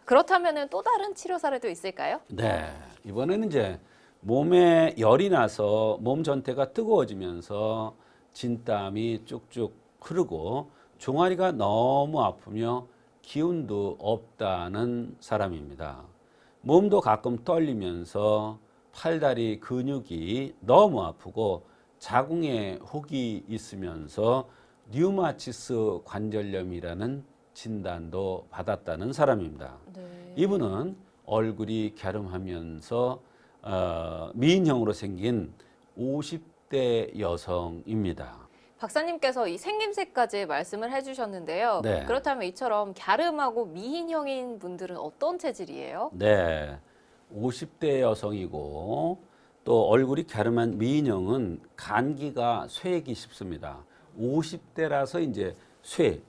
그렇다면은 또 다른 치료 사례도 있을까요? 네, 이번에는 이제 몸에 열이 나서 몸 전체가 뜨거워지면서 진땀이 쭉쭉 흐르고 종아리가 너무 아프며 기운도 없다는 사람입니다. 몸도 가끔 떨리면서 팔다리 근육이 너무 아프고 자궁에 혹이 있으면서 류마티스 관절염이라는 진단도 받았다는 사람입니다. 네. 이분은 얼굴이 갸름하면서 미인형으로 생긴 50대 여성입니다. 박사님께서 이 생김새까지 말씀을 해주셨는데요. 네. 그렇다면 이처럼 갸름하고 미인형인 분들은 어떤 체질이에요? 네, 50대 여성이고 또 얼굴이 갸름한 미인형은 감기가 쇠기 쉽습니다. 50대라서 이제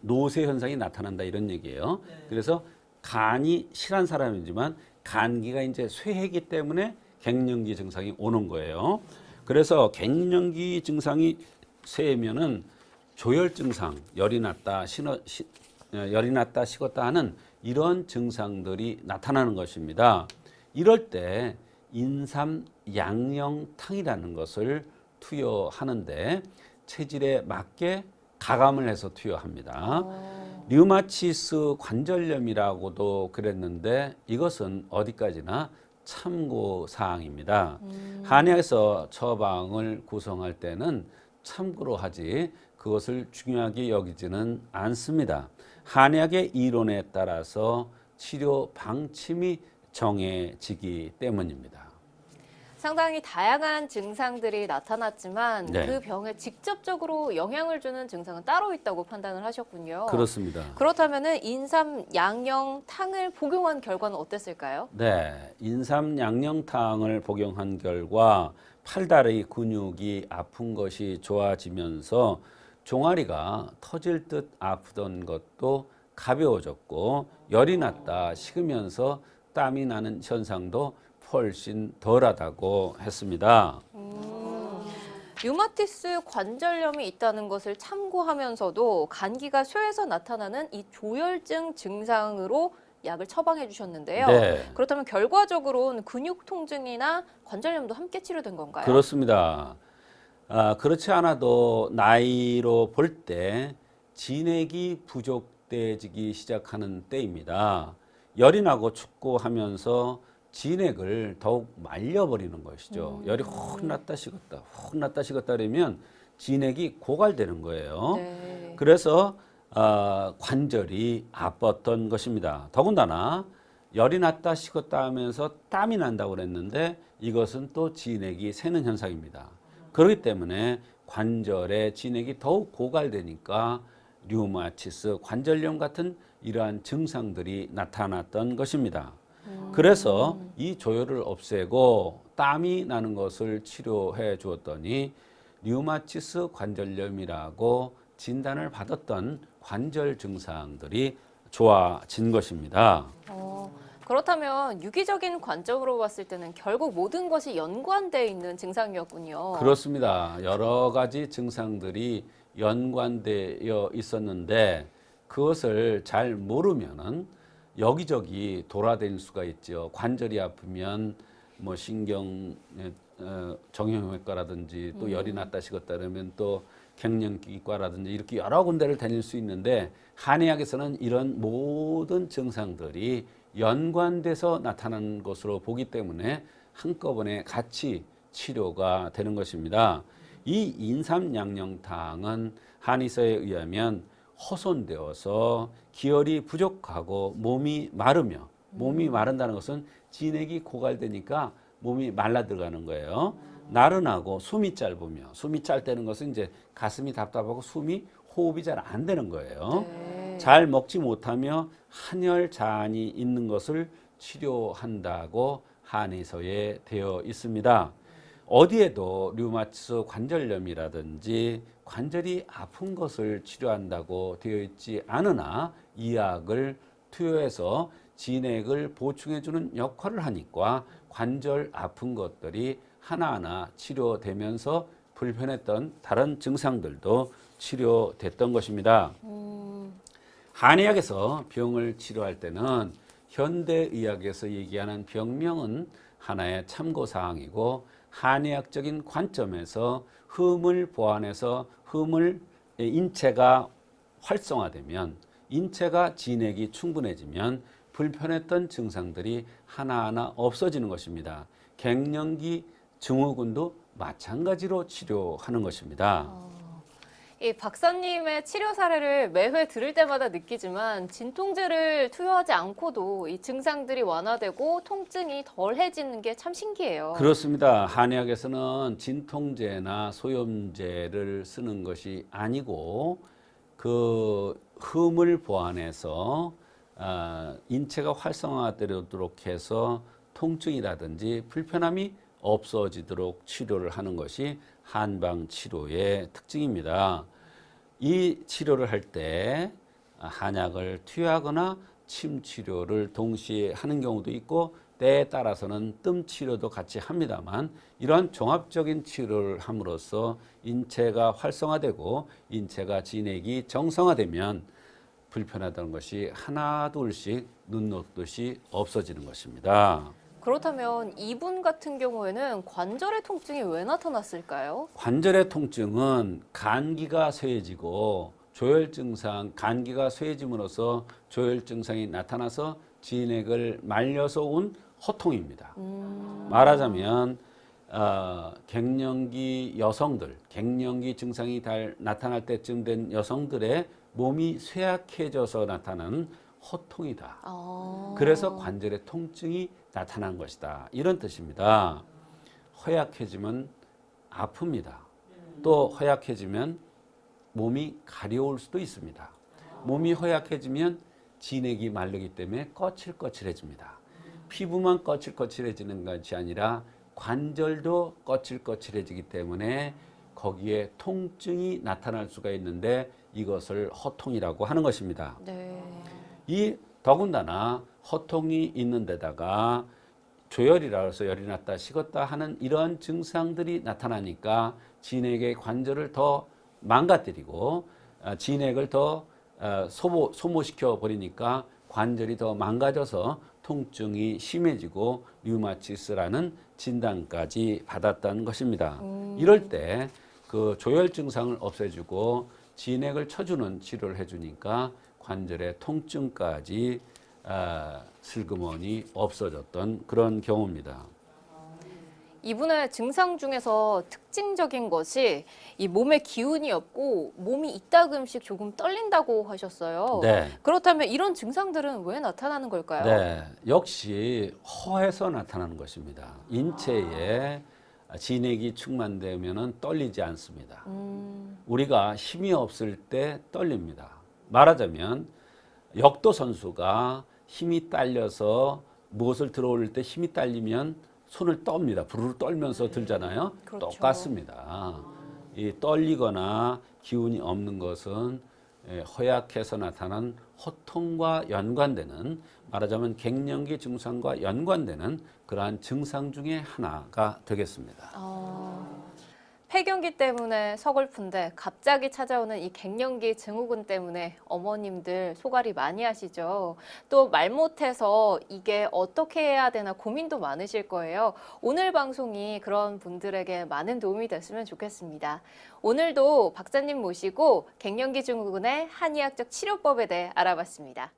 노쇠 현상이 나타난다 이런 얘기예요. 그래서 간이 실한 사람이지만 감기가 이제 쇠해기 때문에 갱년기 증상이 오는 거예요. 그래서 갱년기 증상이 쇠면은 조열 증상, 열이 났다, 식었다 하는 이런 증상들이 나타나는 것입니다. 이럴 때 인삼 양령탕이라는 것을 투여하는데 체질에 맞게 가감을 해서 투여합니다. 류마티스 관절염이라고도 그랬는데 이것은 어디까지나 참고 사항입니다. 한의학에서 처방을 구성할 때는 참고로 하지 그것을 중요하게 여기지는 않습니다. 한의학의 이론에 따라서 치료 방침이 정해지기 때문입니다. 상당히 다양한 증상들이 나타났지만 네. 그 병에 직접적으로 영향을 주는 증상은 따로 있다고 판단을 하셨군요. 그렇습니다. 그렇다면은 인삼 양령탕을 복용한 결과는 어땠을까요? 네, 인삼 양령탕을 복용한 결과 팔다리 근육이 아픈 것이 좋아지면서 종아리가 터질 듯 아프던 것도 가벼워졌고 열이 났다 식으면서 땀이 나는 현상도 훨씬 덜하다고 했습니다. 류마티스 관절염이 있다는 것을 참고하면서도 감기가 쇠에서 나타나는 이 조혈증 증상으로 약을 처방해 주셨는데요. 네. 그렇다면 결과적으로는 근육 통증이나 관절염도 함께 치료된 건가요? 그렇습니다. 그렇지 않아도 나이로 볼 때 진액이 부족돼지기 시작하는 때입니다. 열이 나고 춥고 하면서 진액을 더욱 말려버리는 것이죠. 열이 혹 났다 식었다, 혹 났다 식었다 그러면 진액이 고갈되는 거예요. 네. 그래서 관절이 아팠던 것입니다. 더군다나 열이 났다 식었다 하면서 땀이 난다고 그랬는데 이것은 또 진액이 새는 현상입니다. 그렇기 때문에 관절의 진액이 더욱 고갈되니까 류마티스 관절염 같은 이러한 증상들이 나타났던 것입니다. 그래서 이 조혈을 없애고 땀이 나는 것을 치료해 주었더니 류마티스 관절염이라고 진단을 받았던 관절 증상들이 좋아진 것입니다. 그렇다면 유기적인 관점으로 봤을 때는 결국 모든 것이 연관되어 있는 증상이었군요. 그렇습니다. 여러 가지 증상들이 연관되어 있었는데 그것을 잘 모르면은 여기저기 돌아다닐 수가 있죠. 관절이 아프면 뭐 정형외과라든지 또 열이 났다 식었다 그러면 또 갱년기과라든지 이렇게 여러 군데를 다닐 수 있는데 한의학에서는 이런 모든 증상들이 연관돼서 나타나는 것으로 보기 때문에 한꺼번에 같이 치료가 되는 것입니다. 이 인삼양령탕은 한의사에 의하면 허손되어서 기혈이 부족하고 몸이 마르며 몸이 마른다는 것은 진액이 고갈되니까 몸이 말라 들어가는 거예요. 나른하고 숨이 짧으며 숨이 짧다는 것은 이제 가슴이 답답하고 호흡이 잘 안 되는 거예요. 네. 잘 먹지 못하며 한열 자안이 있는 것을 치료한다고 한의서에 되어 있습니다. 어디에도 류마티스 관절염이라든지 관절이 아픈 것을 치료한다고 되어 있지 않으나 이 약을 투여해서 진액을 보충해주는 역할을 하니까 관절 아픈 것들이 하나하나 치료되면서 불편했던 다른 증상들도 치료됐던 것입니다. 한의학에서 병을 치료할 때는 현대의학에서 얘기하는 병명은 하나의 참고 사항이고 한의학적인 관점에서 흠을 보완해서 인체가 활성화되면 인체가 진액이 충분해지면 불편했던 증상들이 하나하나 없어지는 것입니다. 갱년기 증후군도 마찬가지로 치료하는 것입니다. 이 박사님의 치료 사례를 매회 들을 때마다 느끼지만 진통제를 투여하지 않고도 이 증상들이 완화되고 통증이 덜해지는 게 참 신기해요. 그렇습니다. 한의학에서는 진통제나 소염제를 쓰는 것이 아니고 그 흠을 보완해서 인체가 활성화되도록 해서 통증이라든지 불편함이 없어지도록 치료를 하는 것이 한방 치료의 특징입니다. 이 치료를 할 때 한약을 투여하거나 침 치료를 동시에 하는 경우도 있고 때에 따라서는 뜸 치료도 같이 합니다만 이러한 종합적인 치료를 함으로써 인체가 활성화되고 인체가 진액이 정상화되면 불편하다는 것이 하나 둘씩 눈 녹듯이 없어지는 것입니다. 그렇다면 이분 같은 경우에는 관절의 통증이 왜 나타났을까요? 관절의 통증은 간기가 쇠해지고 조혈 증상, 간기가 쇠해짐으로써 조혈 증상이 나타나서 진액을 말려서 온 호통입니다. 말하자면 갱년기 여성들, 갱년기 증상이 나타날 때쯤 된 여성들의 몸이 쇠약해져서 나타나는 호통이다. 그래서 관절의 통증이 나타난 것이다. 이런 뜻입니다. 허약해지면 아픕니다. 또 허약해지면 몸이 가려울 수도 있습니다. 몸이 허약해지면 진액이 마르기 때문에 거칠거칠해집니다. 피부만 거칠거칠해지는 것이 아니라 관절도 거칠거칠해지기 때문에 거기에 통증이 나타날 수가 있는데 이것을 호통이라고 하는 것입니다. 네. 이 더군다나 호통이 있는 데다가 조열이라 해서 열이 났다 식었다 하는 이러한 증상들이 나타나니까 진액의 관절을 더 망가뜨리고 진액을 더 소모시켜 버리니까 관절이 더 망가져서 통증이 심해지고 류마티스라는 진단까지 받았다는 것입니다. 이럴 때 그 조열 증상을 없애주고 진액을 쳐주는 치료를 해주니까 관절의 통증까지 슬그머니 없어졌던 그런 경우입니다. 이분의 증상 중에서 특징적인 것이 이 몸에 기운이 없고 몸이 이따금씩 조금 떨린다고 하셨어요. 네. 그렇다면 이런 증상들은 왜 나타나는 걸까요? 네, 역시 허에서 나타나는 것입니다. 인체에 진액이 충만되면 떨리지 않습니다. 우리가 힘이 없을 때 떨립니다. 말하자면 역도 선수가 힘이 딸려서 무엇을 들어올릴 때 힘이 딸리면 손을 떱니다. 부르르 떨면서 들잖아요. 그렇죠. 똑같습니다. 이 떨리거나 기운이 없는 것은 허약해서 나타난 호통과 연관되는 말하자면 갱년기 증상과 연관되는 그러한 증상 중에 하나가 되겠습니다. 폐경기 때문에 서글픈데 갑자기 찾아오는 이 갱년기 증후군 때문에 어머님들 소갈이 많이 하시죠. 또 말 못해서 이게 어떻게 해야 되나 고민도 많으실 거예요. 오늘 방송이 그런 분들에게 많은 도움이 됐으면 좋겠습니다. 오늘도 박사님 모시고 갱년기 증후군의 한의학적 치료법에 대해 알아봤습니다.